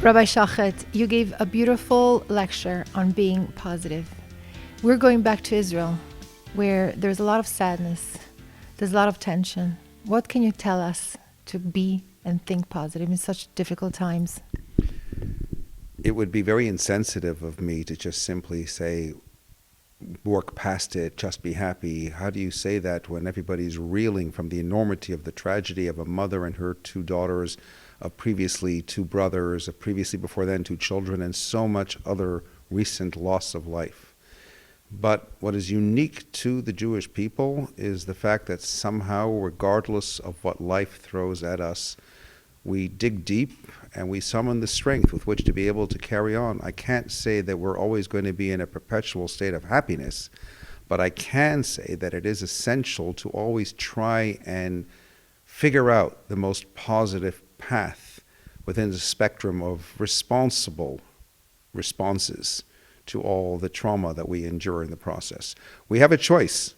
Rabbi Shochet, you gave a beautiful lecture on being positive. We're going back to Israel, where there's a lot of sadness, there's a lot of tension. What can you tell us to be and think positive in such difficult times? It would be very insensitive of me to just simply say, work past it, just be happy. How do you say that when everybody's reeling from the enormity of the tragedy of a mother and her two daughters, of previously two brothers, of previously before then two children, and so much other recent loss of life? But what is unique to the Jewish people is the fact that somehow, regardless of what life throws at us, we dig deep and we summon the strength with which to be able to carry on. I can't say that we're always going to be in a perpetual state of happiness, but I can say that it is essential to always try and figure out the most positive path within the spectrum of responsible responses to all the trauma that we endure in the process. We have a choice.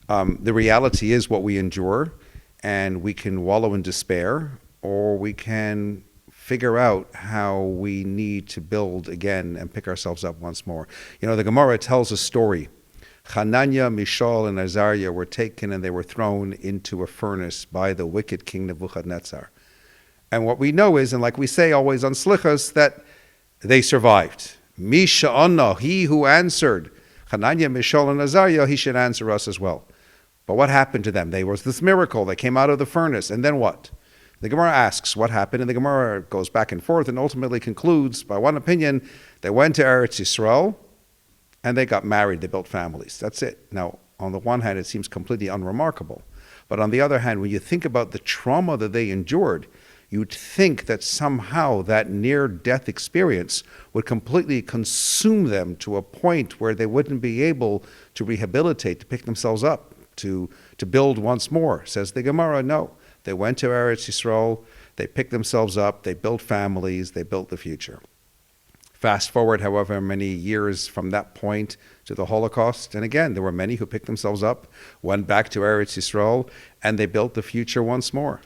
The reality is what we endure, and we can wallow in despair, or we can figure out how we need to build again and pick ourselves up once more. You know, the Gemara tells a story. Hananiah, Mishael, and Azariah were taken and they were thrown into a furnace by the wicked king Nebuchadnezzar. And what we know is, and like we say always on Slichas, that they survived. Misha Anna, he who answered, Hananiah, Mishael, and Azariah, he should answer us as well. But what happened to them? There was this miracle. They came out of the furnace, and then what? The Gemara asks what happened, and the Gemara goes back and forth and ultimately concludes, by one opinion, they went to Eretz Yisrael and they got married, they built families. That's it. Now, on the one hand, it seems completely unremarkable. But on the other hand, when you think about the trauma that they endured, you'd think that somehow that near-death experience would completely consume them to a point where they wouldn't be able to rehabilitate, to pick themselves up, to build once more. Says the Gemara, no. They went to Eretz Yisrael, they picked themselves up, they built families, they built the future. Fast forward, however many years from that point to the Holocaust, and again, there were many who picked themselves up, went back to Eretz Yisrael, and they built the future once more.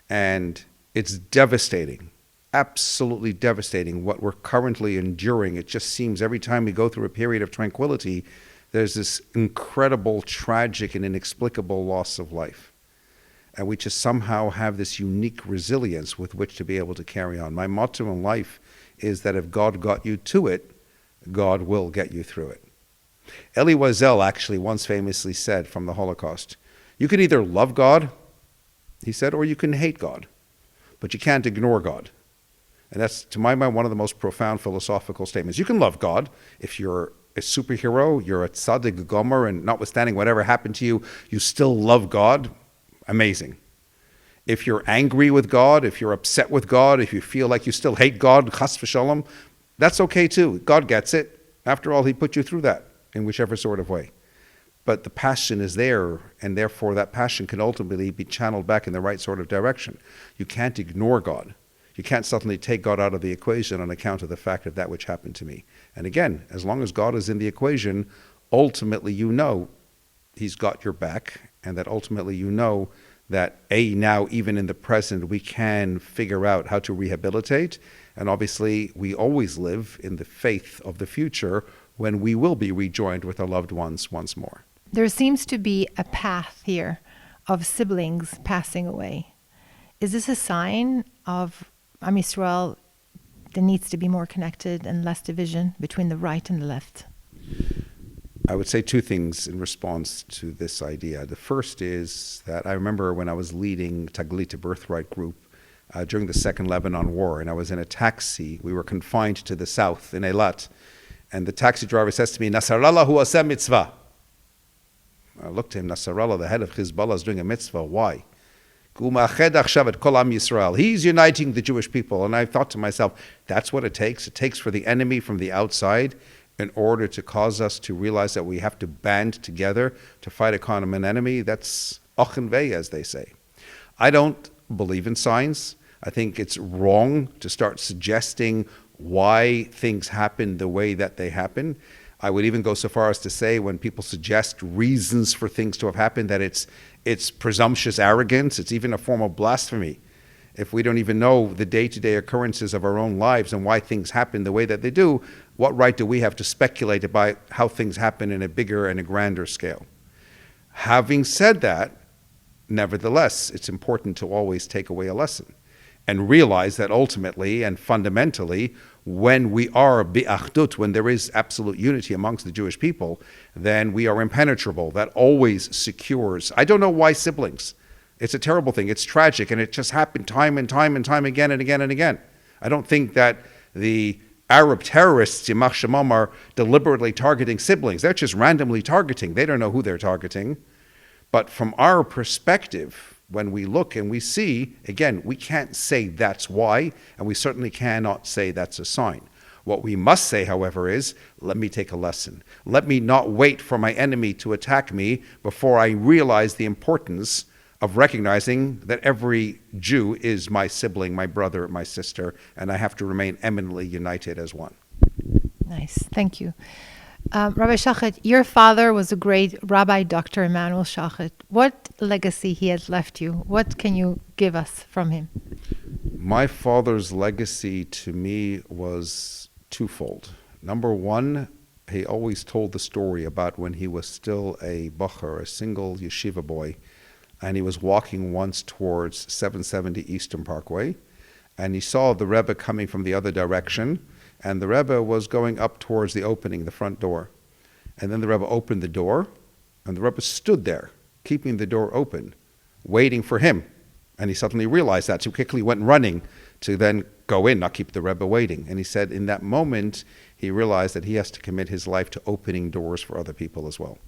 And it's devastating, absolutely devastating what we're currently enduring. It just seems every time we go through a period of tranquility, there's this incredible, tragic, and inexplicable loss of life. And we just somehow have this unique resilience with which to be able to carry on. My motto in life is that if God got you to it, God will get you through it. Elie Wiesel actually once famously said from the Holocaust, you can either love God, he said, or you can hate God, but you can't ignore God. And that's, to my mind, one of the most profound philosophical statements. You can love God if you're a superhero, you're a tzaddik gomer, and notwithstanding whatever happened to you, you still love God. Amazing. If you're angry with God, if you're upset with God, if you feel like you still hate God, chas v'shalom, that's okay too. God gets it. After all, he put you through that in whichever sort of way. But the passion is there, and therefore that passion can ultimately be channeled back in the right sort of direction. You can't ignore God. You can't suddenly take God out of the equation on account of the fact of that which happened to me. And again, as long as God is in the equation, ultimately you know he's got your back, and that ultimately you know that now even in the present we can figure out how to rehabilitate, and obviously we always live in the faith of the future when we will be rejoined with our loved ones once more. There seems to be a path here of siblings passing away. Is this a sign of Am Yisrael that needs to be more connected and less division between the right and the left? I would say two things in response to this idea. The first is that I remember when I was leading Taglit, a birthright group, during the Second Lebanon War, and I was in a taxi. We were confined to the south in Eilat, and the taxi driver says to me, Nasrallah hu aseh mitzvah. I looked at him, Nasrallah, the head of Hezbollah, is doing a mitzvah. Why? He's uniting the Jewish people. And I thought to myself, that's what it takes. It takes for the enemy from the outside in order to cause us to realize that we have to band together to fight a common enemy. That's Achen Vei, as they say. I don't believe in signs. I think it's wrong to start suggesting why things happen the way that they happen. I would even go so far as to say when people suggest reasons for things to have happened that it's presumptuous arrogance. It's even a form of blasphemy. if we don't even know the day-to-day occurrences of our own lives and why things happen the way that they do, what right do we have to speculate about how things happen in a bigger and a grander scale? Having said that, nevertheless, it's important to always take away a lesson and realize that ultimately and fundamentally, when we are bi'achdut, when there is absolute unity amongst the Jewish people, then we are impenetrable. That always secures. I don't know why siblings. It's a terrible thing. It's tragic, and it just happened time and time and time again and again and again. I don't think that the Arab terrorists, Yamach Shemam, are deliberately targeting siblings. They're just randomly targeting. They don't know who they're targeting. But from our perspective, when we look and we see, again, we can't say that's why, and we certainly cannot say that's a sign. What we must say, however, is, let me take a lesson. Let me not wait for my enemy to attack me before I realize the importance of recognizing that every Jew is my sibling, my brother, my sister, and I have to remain eminently united as one. Nice, thank you. Rabbi Shochet, your father was a great Rabbi Dr. Emanuel Shochet. What legacy he has left you? What can you give us from him? My father's legacy to me was twofold. Number one, he always told the story about when he was still a bacher, a single yeshiva boy, and he was walking once towards 770 Eastern Parkway, and he saw the Rebbe coming from the other direction, and the Rebbe was going up towards the opening, the front door. And then the Rebbe opened the door, and the Rebbe stood there, keeping the door open, waiting for him. And he suddenly realized that, so he quickly went running to then go in, not keep the Rebbe waiting. And he said in that moment, he realized that he has to commit his life to opening doors for other people as well.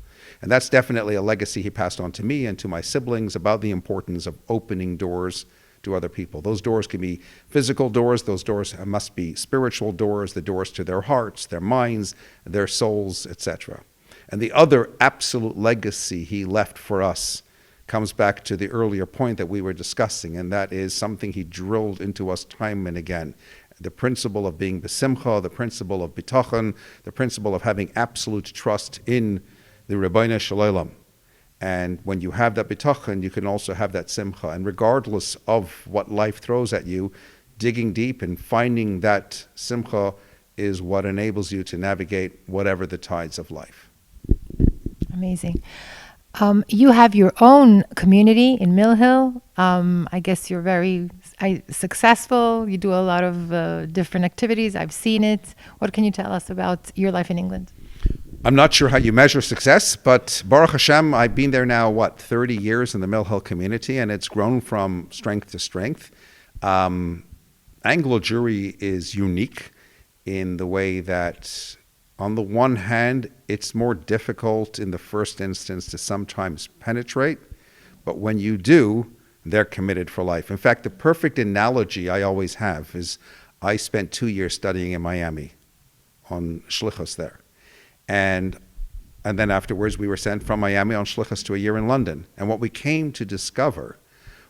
And that's definitely a legacy he passed on to me and to my siblings about the importance of opening doors to other people. Those doors can be physical doors. Those doors must be spiritual doors, the doors to their hearts, their minds, their souls, etc. And the other absolute legacy he left for us comes back to the earlier point that we were discussing, and that is something he drilled into us time and again. The principle of being besimcha, the principle of bitachon, the principle of having absolute trust in the Rabbeinu Shalom. And when you have that bitachon, you can also have that simcha. And regardless of what life throws at you, digging deep and finding that simcha is what enables you to navigate whatever the tides of life. Amazing. You have your own community in Mill Hill. I guess you're very successful. You do a lot of different activities. I've seen it. What can you tell us about your life in England? I'm not sure how you measure success, but Baruch Hashem, I've been there now, 30 years in the Mill Hill community, and it's grown from strength to strength. Anglo Jewry is unique in the way that, on the one hand, it's more difficult in the first instance to sometimes penetrate, but when you do, they're committed for life. In fact, the perfect analogy I always have is I spent 2 years studying in Miami on shlichus there. And then afterwards, we were sent from Miami on shlichus to a year in London. And what we came to discover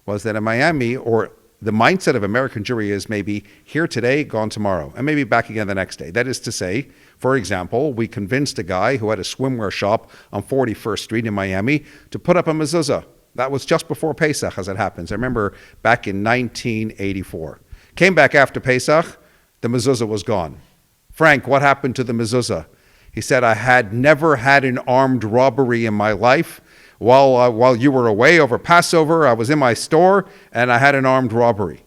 was that in Miami, or the mindset of American Jewry is maybe here today, gone tomorrow, and maybe back again the next day. That is to say, for example, we convinced a guy who had a swimwear shop on 41st Street in Miami to put up a mezuzah. That was just before Pesach, as it happens. I remember back in 1984. Came back after Pesach, the mezuzah was gone. Frank, what happened to the mezuzah? He said, I had never had an armed robbery in my life. While you were away over Passover, I was in my store and I had an armed robbery.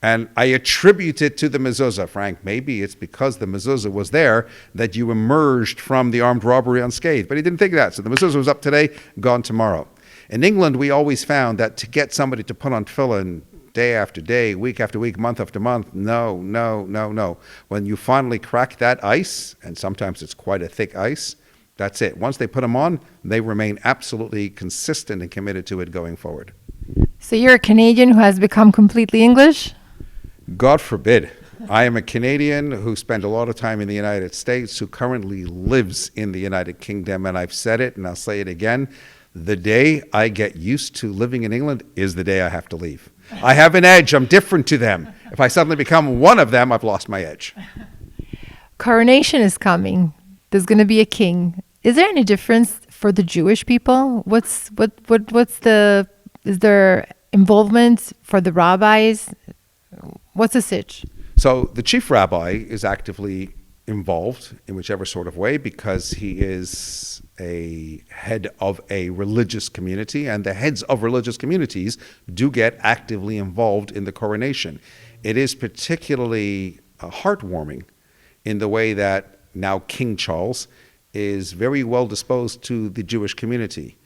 And I attribute it to the mezuzah, Frank. Maybe it's because the mezuzah was there that you emerged from the armed robbery unscathed. But he didn't think that. So the mezuzah was up today, gone tomorrow. In England, we always found that to get somebody to put on tefillin day after day, week after week, month after month, no. When you finally crack that ice, and sometimes it's quite a thick ice, that's it. Once they put them on, they remain absolutely consistent and committed to it going forward. So you're a Canadian who has become completely English? God forbid. I am a Canadian who spent a lot of time in the United States, who currently lives in the United Kingdom, and I've said it and I'll say it again. The day I get used to living in England is the day I have to leave. I have an edge. I'm different to them. If I suddenly become one of them, I've lost my edge. Coronation is coming. There's going to be a king. Is there any difference for the Jewish people? Is there involvement for the rabbis What's the sitch? So the chief rabbi is actively involved in whichever sort of way because he is a head of a religious community, and the heads of religious communities do get actively involved in the coronation. It is particularly heartwarming in the way that now King Charles is very well disposed to the Jewish community.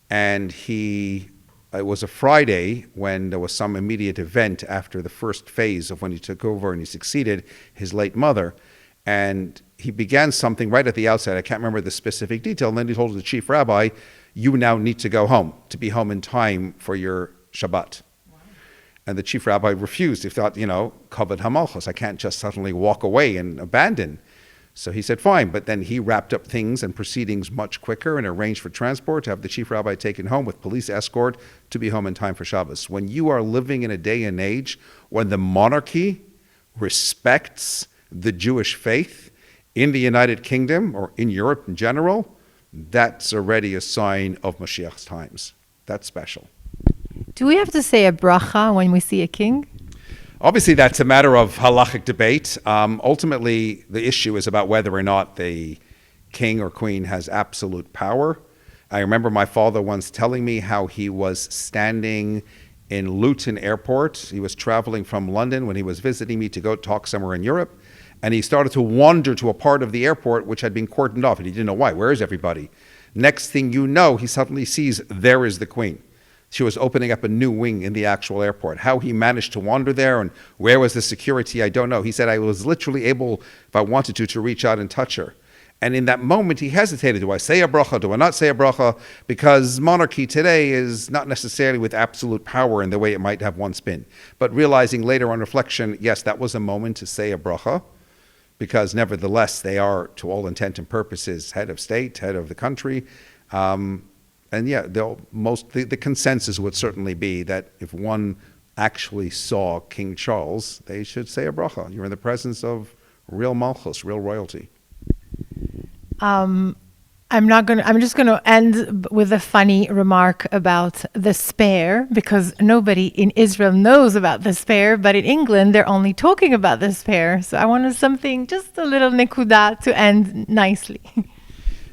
And it was a Friday when there was some immediate event after the first phase of when he took over and he succeeded his late mother. And he began something right at the outset. I can't remember the specific detail. And then he told the chief rabbi, you now need to go home, to be home in time for your Shabbat. Wow. And the chief rabbi refused. He thought, kavod hamalchus, I can't just suddenly walk away and abandon. So he said, fine. But then he wrapped up things and proceedings much quicker and arranged for transport to have the chief rabbi taken home with police escort to be home in time for Shabbos. When you are living in a day and age when the monarchy respects the Jewish faith in the United Kingdom or in Europe in general, that's already a sign of Mashiach's times. That's special. Do we have to say a bracha when we see a king? Obviously, that's a matter of halachic debate. Ultimately, the issue is about whether or not the king or queen has absolute power. I remember my father once telling me how he was standing in Luton Airport. He was traveling from London when he was visiting me to go talk somewhere in Europe. And he started to wander to a part of the airport which had been cordoned off, and he didn't know why. Where is everybody? Next thing you know, he suddenly sees there is the queen. She was opening up a new wing in the actual airport. How he managed to wander there and where was the security, I don't know. He said, I was literally able, if I wanted to reach out and touch her. And in that moment, he hesitated. Do I say a bracha? Do I not say a bracha? Because monarchy today is not necessarily with absolute power in the way it might have once been. But realizing later on reflection, yes, that was a moment to say a bracha, because nevertheless, they are, to all intent and purposes, head of state, head of the country. And yeah, the consensus would certainly be that if one actually saw King Charles, they should say a bracha. You're in the presence of real malchus, real royalty. I'm just going to end with a funny remark about the spare, because nobody in Israel knows about the spare, but in England, they're only talking about the spare. So I wanted something, just a little nekuda to end nicely.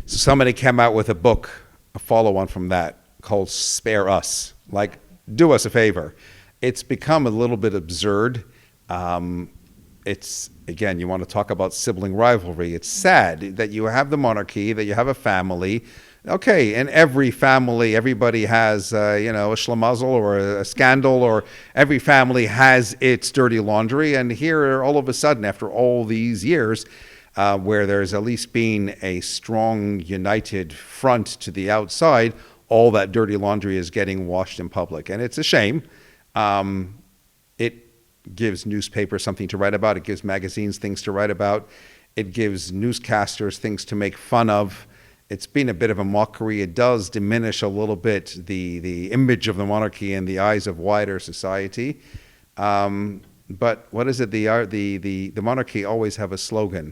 So somebody came out with a book, a follow-on from that, called Spare Us. Like, do us a favor. It's become a little bit absurd. It's, again, you want to talk about sibling rivalry. It's sad that you have the monarchy, that you have a family. Okay, in every family, everybody has, a schlemazel or a scandal, or every family has its dirty laundry. And here, all of a sudden, after all these years, where there's at least been a strong, united front to the outside, all that dirty laundry is getting washed in public. And it's a shame. It gives newspapers something to write about. It gives magazines things to write about. It gives newscasters things to make fun of. It's been a bit of a mockery. It does diminish a little bit the image of the monarchy in the eyes of wider society. But what is it? The monarchy always have a slogan: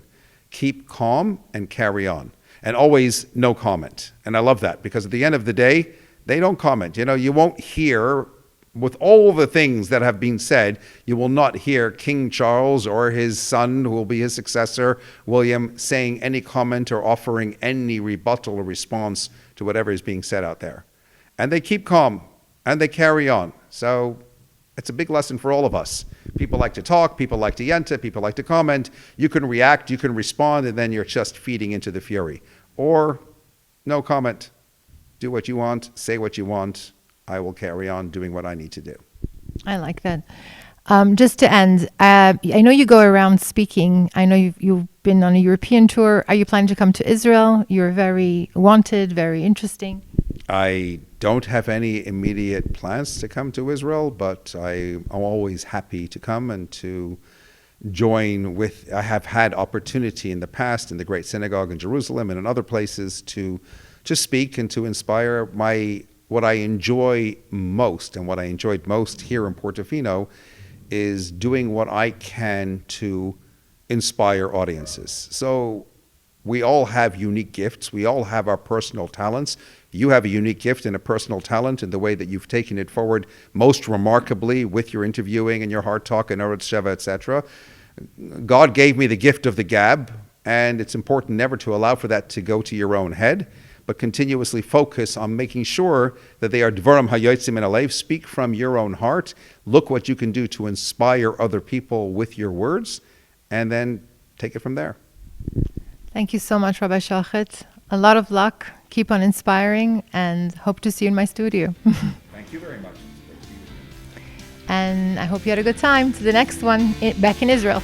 keep calm and carry on. And always no comment. And I love that, because at the end of the day, they don't comment. You won't hear, with all the things that have been said, you will not hear King Charles or his son, who will be his successor, William, saying any comment or offering any rebuttal or response to whatever is being said out there. And they keep calm and they carry on. So it's a big lesson for all of us. People like to talk, people like to yenta, people like to comment. You can react, you can respond, and then you're just feeding into the fury. Or no comment. Do what you want, say what you want. I will carry on doing what I need to do. I like that. Just to end, I know you go around speaking. I know you've been on a European tour. Are you planning to come to Israel? You're very wanted, very interesting. I don't have any immediate plans to come to Israel, but I'm always happy to come and to join with. I have had opportunity in the past in the Great Synagogue in Jerusalem and in other places to speak and to inspire. What I enjoy most, and what I enjoyed most here in Portofino, is doing what I can to inspire audiences. So We all have unique gifts. We all have our personal talents. You have a unique gift and a personal talent in the way that you've taken it forward most remarkably with your interviewing and your heart talk and Oretz Sheva, etc. God gave me the gift of the gab, and it's important never to allow for that to go to your own head, but continuously focus on making sure that they are dvarim hayotzim min halev. Speak from your own heart. Look what you can do to inspire other people with your words, and then take it from there. Thank you so much, Rabbi Shochet. A lot of luck. Keep on inspiring, and hope to see you in my studio. Thank you very much. And I hope you had a good time. To the next one, back in Israel.